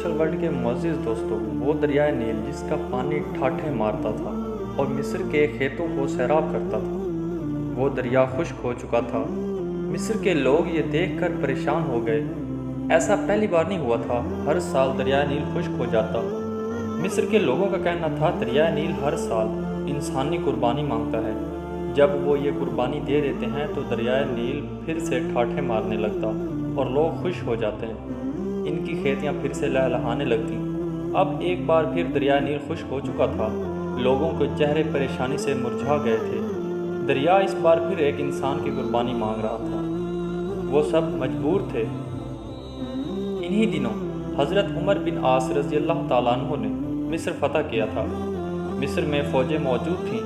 Social world کے معزز دوستوں، وہ دریائے نیل جس کا پانی ٹھاٹھیں مارتا تھا اور مصر کے کھیتوں کو سیراب کرتا تھا، وہ دریا خشک ہو چکا تھا۔ مصر کے لوگ یہ دیکھ کر پریشان ہو گئے۔ ایسا پہلی بار نہیں ہوا تھا، ہر سال دریائے نیل خشک ہو جاتا۔ مصر کے لوگوں کا کہنا تھا دریائے نیل ہر سال انسانی قربانی مانگتا ہے۔ جب وہ یہ قربانی دے دیتے ہیں تو دریائے نیل پھر سے ٹھاٹھیں مارنے لگتا اور لوگ خوش ہو جاتے ہیں۔ ان کی کھیتیاں پھر سے لہلہانے لگتیں۔ اب ایک بار پھر دریائے نیل خشک ہو چکا تھا۔ لوگوں کے چہرے پریشانی سے مرجھا گئے تھے۔ دریا اس بار پھر ایک انسان کی قربانی مانگ رہا تھا۔ وہ سب مجبور تھے۔ انہی دنوں حضرت عمر بن عاص رضی اللہ تعالیٰ عنہ نے مصر فتح کیا تھا۔ مصر میں فوجیں موجود تھیں۔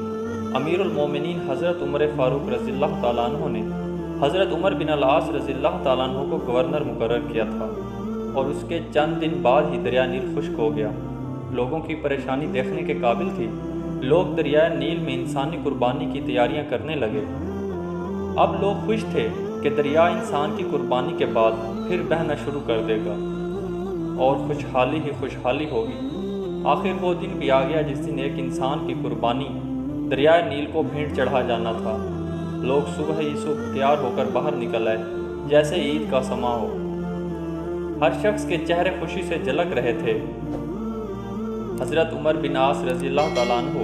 امیر المومنین حضرت عمر فاروق رضی اللہ تعالیٰ عنہ نے حضرت عمر بن العاص رضی اللہ تعالیٰ عنہ کو گورنر مقرر کیا تھا، اور اس کے چند دن بعد ہی دریائے نیل خشک ہو گیا۔ لوگوں کی پریشانی دیکھنے کے قابل تھی۔ لوگ دریائے نیل میں انسانی قربانی کی تیاریاں کرنے لگے۔ اب لوگ خوش تھے کہ دریا انسان کی قربانی کے بعد پھر بہنا شروع کر دے گا اور خوشحالی ہی خوشحالی ہوگی۔ آخر وہ دن بھی آ گیا جس دن ایک انسان کی قربانی دریائے نیل کو بھینٹ چڑھا جانا تھا۔ لوگ صبح ہی صبح تیار ہو کر باہر نکل آئے جیسے عید کا سماں ہو۔ ہر شخص کے چہرے خوشی سے جھلک رہے تھے۔ حضرت عمر بن عاص رضی اللہ تعالیٰ عنہ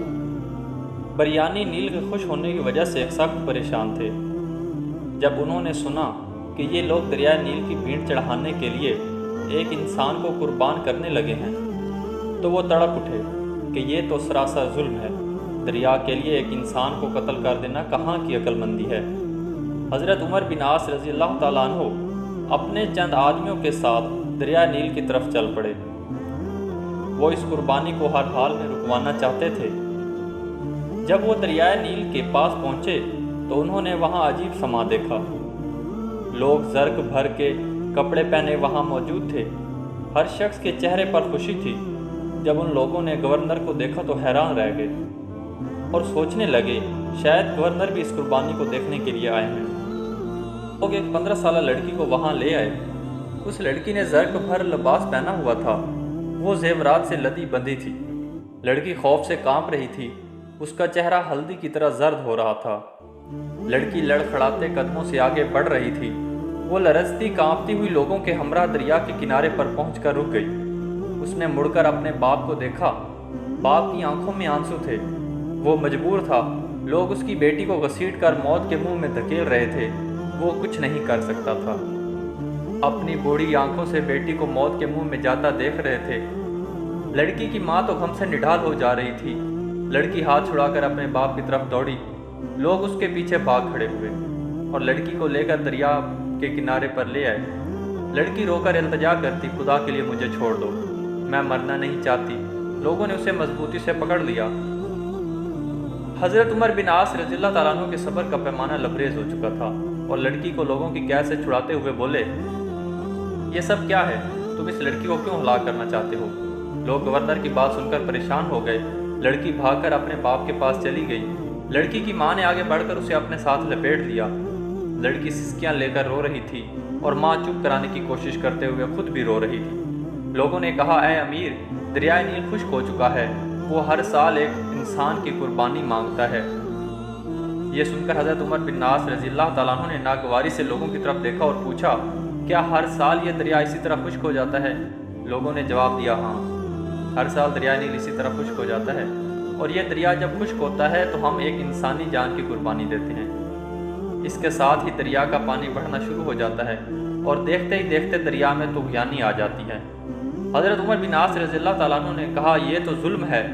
دریائے نیل کے خشک ہونے کی وجہ سے ایک سخت پریشان تھے۔ جب انہوں نے سنا کہ یہ لوگ دریائے نیل کی بھینٹ چڑھانے کے لیے ایک انسان کو قربان کرنے لگے ہیں تو وہ تڑپ اٹھے کہ یہ تو سراسر ظلم ہے۔ دریا کے لیے ایک انسان کو قتل کر دینا کہاں کی عقل مندی ہے۔ حضرت عمر بن عاص رضی اللہ تعالیٰ عنہ اپنے چند آدمیوں کے ساتھ دریائے نیل کی طرف چل پڑے۔ وہ اس قربانی کو ہر حال میں رکوانا چاہتے تھے۔ جب وہ دریائے نیل کے پاس پہنچے تو انہوں نے وہاں عجیب سماں دیکھا۔ لوگ زرق بھر کے کپڑے پہنے وہاں موجود تھے۔ ہر شخص کے چہرے پر خوشی تھی۔ جب ان لوگوں نے گورنر کو دیکھا تو حیران رہ گئے اور سوچنے لگے شاید گورنر بھی اس قربانی کو دیکھنے کے لیے آئے ہیں۔ لوگ ایک 15 سالہ لڑکی کو وہاں لے آئے۔ اس لڑکی نے زرق بھر لباس پہنا ہوا تھا۔ وہ زیورات سے لدی بندھی تھی۔ لڑکی خوف سے کانپ رہی تھی۔ اس کا چہرہ ہلدی کی طرح زرد ہو رہا تھا۔ لڑکی لڑکھڑاتے قدموں سے آگے بڑھ رہی تھی۔ وہ لرزتی کانپتی ہوئی لوگوں کے ہمراہ دریا کے کنارے پر پہنچ کر رک گئی۔ اس نے مڑ کر اپنے باپ کو دیکھا۔ باپ کی آنکھوں میں آنسو تھے۔ وہ مجبور تھا۔ لوگ اس کی بیٹی کو گھسیٹ کر موت کے منہ میں دھکیل رہے تھے۔ وہ کچھ نہیں کر سکتا تھا۔ اپنی بوڑھی آنکھوں سے بیٹی کو موت کے منہ میں جاتا دیکھ رہے تھے۔ لڑکی کی ماں تو غم سے نڈھال ہو جا رہی تھی۔ لڑکی ہاتھ چھڑا کر اپنے باپ کی طرف دوڑی۔ لوگ اس کے پیچھے بھاگ کھڑے ہوئے اور لڑکی کو لے کر دریا کے کنارے پر لے آئے۔ لڑکی رو کر التجا کرتی، خدا کے لیے مجھے چھوڑ دو، میں مرنا نہیں چاہتی۔ لوگوں نے اسے مضبوطی سے پکڑ لیا۔ حضرت عمر بن عاص رضی اللہ تعالیٰ عنہ کے صبر کا پیمانہ لبریز ہو چکا تھا اور لڑکی کو لوگوں کی قید سے چھڑاتے ہوئے بولے، یہ سب کیا ہے؟ تم اس لڑکی کو کیوں ہلاک کرنا چاہتے ہو؟ لوگ گورنر کی بات سن کر پریشان ہو گئے۔ لڑکی بھاگ کر اپنے باپ کے پاس چلی گئی۔ لڑکی کی ماں نے آگے بڑھ کر اسے اپنے ساتھ لپیٹ لیا۔ لڑکی سسکیاں لے کر رو رہی تھی اور ماں چپ کرانے کی کوشش کرتے ہوئے خود بھی رو رہی تھی۔ لوگوں نے کہا، اے امیر، دریائے نیل خشک ہو چکا ہے۔ وہ ہر سال ایک انسان کی قربانی مانگتا ہے۔ یہ سن کر حضرت عمر بن عاص رضی اللہ تعالیٰ عنہ نے ناگواری سے لوگوں کی طرف دیکھا اور پوچھا، کیا ہر سال یہ دریا اسی طرح خشک ہو جاتا ہے؟ لوگوں نے جواب دیا، ہاں، ہر سال دریائے نیل اسی طرح خشک ہو جاتا ہے، اور یہ دریا جب خشک ہوتا ہے تو ہم ایک انسانی جان کی قربانی دیتے ہیں۔ اس کے ساتھ ہی دریا کا پانی بڑھنا شروع ہو جاتا ہے اور دیکھتے ہی دیکھتے دریا میں طغیانی آ جاتی ہے۔ حضرت عمر بن عاص رضی اللہ تعالیٰ عنہ نے کہا، یہ تو ظلم ہے۔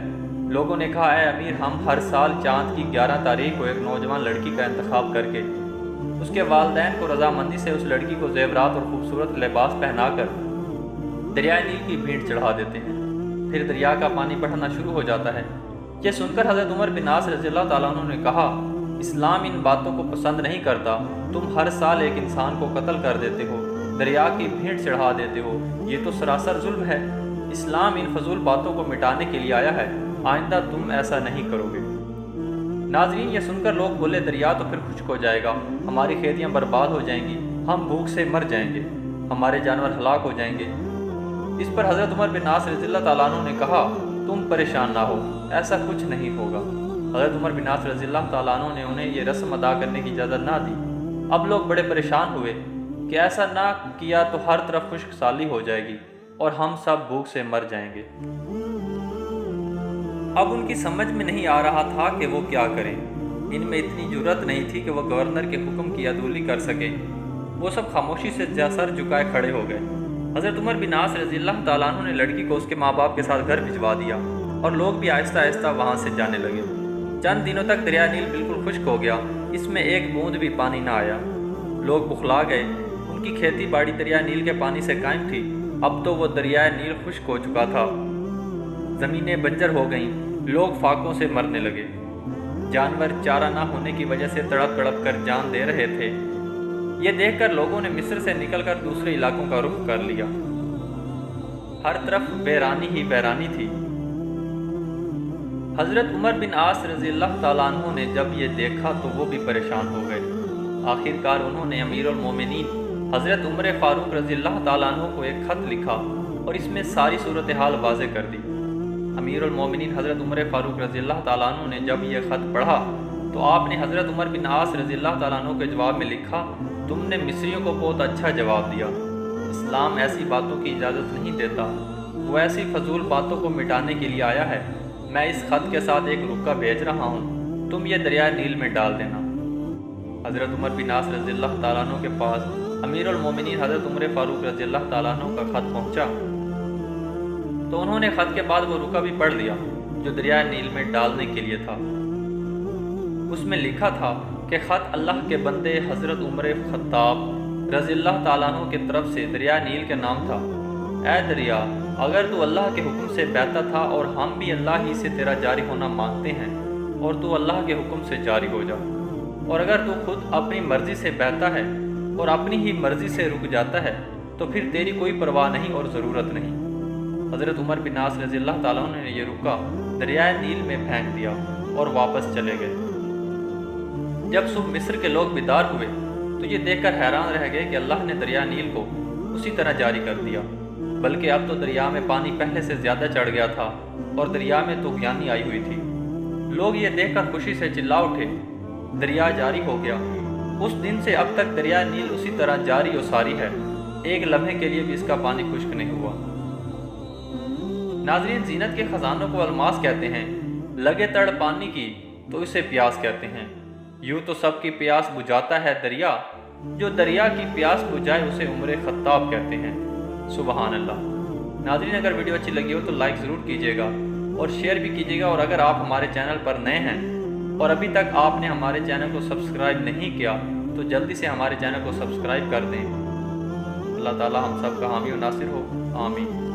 لوگوں نے کہا، اے امیر، ہم ہر سال چاند کی 11 تاریخ کو ایک نوجوان لڑکی کا انتخاب کر کے اس کے والدین کو رضامندی سے اس لڑکی کو زیورات اور خوبصورت لباس پہنا کر دریائے نیل کی بھینٹ چڑھا دیتے ہیں۔ پھر دریا کا پانی بڑھنا شروع ہو جاتا ہے۔ یہ سن کر حضرت عمر بن عاص رضی اللہ تعالیٰ عنہ نے کہا، اسلام ان باتوں کو پسند نہیں کرتا۔ تم ہر سال ایک انسان کو قتل کر دیتے ہو، دریا کی بھینٹ چڑھا دیتے ہو، یہ تو سراسر ظلم ہے۔ اسلام ان فضول باتوں کو مٹانے کے لیے آیا ہے، آئندہ تم ایسا نہیں کرو گے۔ ناظرین، یہ سن کر لوگ بولے، دریا تو پھر خشک ہو جائے گا، ہماری کھیتیاں برباد ہو جائیں گی، ہم بھوک سے مر جائیں گے، ہمارے جانور ہلاک ہو جائیں گے۔ اس پر حضرت عمر بن عاص رضی اللہ تعالیٰ عنہ نے کہا تم پریشان نہ ہو، ایسا کچھ نہیں ہوگا۔ حضرت عمر بن عاص رضی اللہ تعالیٰ عنہ نے انہیں یہ رسم ادا کرنے کی اجازت نہ دی۔ اب لوگ بڑے پریشان ہوئے کہ ایسا نہ کیا تو ہر طرف خشک سالی ہو جائے گی اور ہم سب بھوک سے مر جائیں گے۔ اب ان کی سمجھ میں نہیں آ رہا تھا کہ وہ کیا کریں۔ ان میں اتنی جرأت نہیں تھی کہ وہ گورنر کے حکم کی عدولی کر سکے۔ وہ سب خاموشی سے سر جھکائے کھڑے ہو گئے۔ حضرت عمر بن عاص رضی اللہ تعالیٰ عنہ نے لڑکی کو اس کے ماں باپ کے ساتھ گھر بھجوا دیا اور لوگ بھی آہستہ آہستہ وہاں سے جانے لگے۔ چند دنوں تک دریا نیل بالکل خشک ہو گیا، اس میں ایک بوند بھی پانی نہ آیا۔ لوگ بخلا گئے، ان کی کھیتی باڑی دریا نیل کے پانی سے قائم تھی، اب تو وہ دریائے نیل خشک ہو چکا تھا، زمینیں بنجر ہو گئیں، لوگ فاقوں سے مرنے لگے۔ جانور چارہ نہ ہونے کی وجہ سے تڑپ تڑپ کر جان دے رہے تھے۔ یہ دیکھ کر لوگوں نے مصر سے نکل کر دوسرے علاقوں کا رخ کر لیا۔ ہر طرف ویرانی ہی ویرانی تھی۔ حضرت عمر بن عاص رضی اللہ تعالیٰ عنہ نے جب یہ دیکھا تو وہ بھی پریشان ہو گئے۔ آخر کار انہوں نے امیر المومنین حضرت عمر فاروق رضی اللہ تعالیٰ عنہ کو ایک خط لکھا اور اس میں ساری صورتحال واضح کر دی۔ امیر المومنین حضرت عمر فاروق رضی اللہ تعالیٰ عنہ نے جب یہ خط پڑھا تو آپ نے حضرت عمر بن عاص رضی اللہ تعالیٰ عنہ کے جواب میں لکھا، تم نے مصریوں کو بہت اچھا جواب دیا۔ اسلام ایسی باتوں کی اجازت نہیں دیتا، وہ ایسی فضول باتوں کو مٹانے کے لیے آیا ہے۔ میں اس خط کے ساتھ ایک رکا بھیج رہا ہوں، تم یہ دریائے نیل میں ڈال دینا۔ حضرت عمر بن عاص رضی اللہ تعالیٰ عنہ کے پاس امیر المومنین حضرت عمر فاروق رضی اللہ تعالیٰ عنہ کا خط پہنچا تو انہوں نے خط کے بعد وہ رکا بھی پڑھ لیا جو دریائے نیل میں ڈالنے کے لیے تھا۔ اس میں لکھا تھا کہ خط اللہ کے بندے حضرت عمر خطاب رضی اللہ تعالیٰ عنہ کی طرف سے دریائے نیل کے نام تھا۔ اے دریا، اگر تو اللہ کے حکم سے بہتا تھا اور ہم بھی اللہ ہی سے تیرا جاری ہونا مانگتے ہیں، اور تو اللہ کے حکم سے جاری ہو جا، اور اگر تو خود اپنی مرضی سے بہتا ہے اور اپنی ہی مرضی سے رک جاتا ہے تو پھر تیری کوئی پرواہ نہیں اور ضرورت نہیں۔ حضرت عمر بن عاص رضی اللہ تعالیٰ عنہ نے یہ رکا دریائے نیل میں پھینک دیا اور واپس چلے گئے۔ جب صبح مصر کے لوگ بیدار ہوئے تو یہ دیکھ کر حیران رہ گئے کہ اللہ نے دریا نیل کو اسی طرح جاری کر دیا، بلکہ اب تو دریا میں پانی پہلے سے زیادہ چڑھ گیا تھا اور دریا میں طغیانی آئی ہوئی تھی۔ لوگ یہ دیکھ کر خوشی سے چلا اٹھے، دریا جاری ہو گیا۔ اس دن سے اب تک دریا نیل اسی طرح جاری و ساری ہے، ایک لمحے کے لیے بھی اس کا پانی خشک نہیں ہوا۔ ناظرین، زینت کے خزانوں کو الماس کہتے ہیں، لگے تڑ پانی کی تو اسے پیاس کہتے ہیں۔ یوں تو سب کی پیاس بجھاتا ہے دریا، جو دریا کی پیاس بجھائے اسے عمر خطاب کہتے ہیں۔ سبحان اللہ۔ ناظرین، اگر ویڈیو اچھی لگی ہو تو لائک ضرور کیجیے گا اور شیئر بھی کیجیے گا، اور اگر آپ ہمارے چینل پر نئے ہیں اور ابھی تک آپ نے ہمارے چینل کو سبسکرائب نہیں کیا تو جلدی سے ہمارے چینل کو سبسکرائب کر دیں۔ اللہ تعالی ہم سب کا حامی و ناصر ہو، آمین۔